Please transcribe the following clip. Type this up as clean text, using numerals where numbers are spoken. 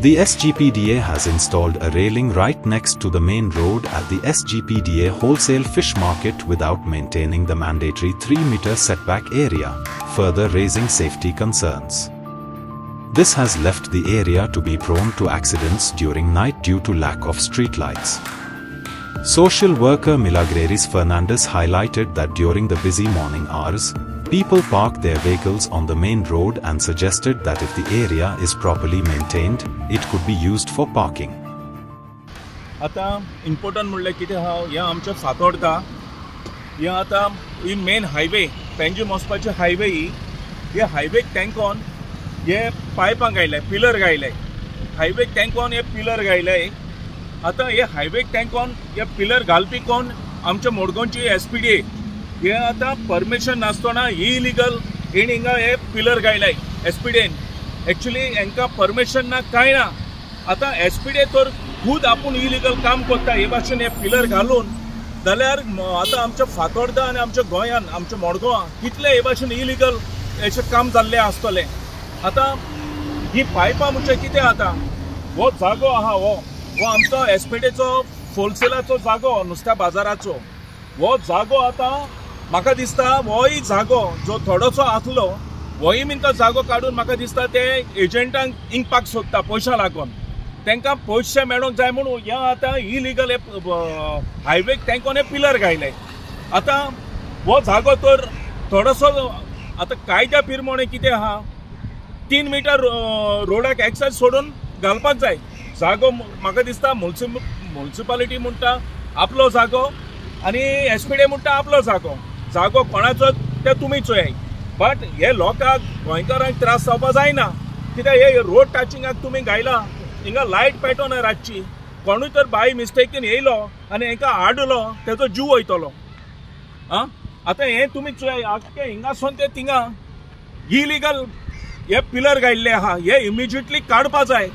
The SGPDA has installed a railing right next to the main road at the SGPDA wholesale fish market without maintaining the mandatory 3-meter setback area, further raising safety concerns. This has left the area to be prone to accidents during night due to lack of street lights. Social worker Milagreris Fernandez highlighted that during the busy morning hours, people park their vehicles on the main road and suggested that if the area is properly maintained, it could be used for parking. आता important म्हणले कितें हा या आमच्या फातोर्डा या आता ही main highway Panjim वचपाचे highway ही highway टँकॉन हे पायपां घायले पिलर घायले हायवे टँकॉन हे पिलर घायले आता हे हायवे टँकॉन हे पिलर घालपी कोण आमच्या मोडगांवची एसपीडीए हे आता परमिशन नासतना इलिगल हिंगा हे पिलर घायले एसपीडीएन एक्चुअली हेंका परमिशन ना काय ना आता एसपीडीए तर खुद आपूण इलिगल काम करता हे भाशेन हे पिलर घालून जाल्यार आता आमच्या फातोर्डा आनी आमच्या गोंयान आमच्या मोडगांवां कितले हे भाशेन इलिगल अशें काम जाल्लें आसतलें आता ही पायपां म्हणजे कितें आता हो जागो आहा हो आमचो एसपीडीएचो होलसेलाचो जागो नुस्त्या बाजाराचो हो जागो आता म्हाका दिसता होय जागो जो थोडोसो आसलो होय बीन तो जागो काडून म्हाका दिसता ते एजंटांक इंकपाक सोदता पयशां लागून तांकां पयशे मेळोंक जाय म्हणून ह्या आता इलिगल हायवे तांकां पिलर घायले आता हो जागो तर थोडोसो आता कायद्या प्रमाणे कितें आहा 3 मीटर रोडाक एक्सेस सोडून घालपाक जाय जागो म्हाका दिसता म्युनिसिपालिटी म्हणटा आपलो जागो आनी एसपीडीए म्हणटा आपलो जागो कोणाचो ते तुमी चोय बट हे लोकांक गोंयकारांक त्रास जावपा जायना कित्याक हे रोड टचिंगाक तुमी घायला हिंगा लायट पेटोना रातची कोणूय तर बाय मिस्टेकीन येयलो आनी हेंका आडलो तेजो जीव वयतलो आं आतां हें तुमी चोय आख्खे हिंगासून ते थिंगा इलिगल हे पिलर घायल्ले आहा हे इमिजिएटली काडपा जाय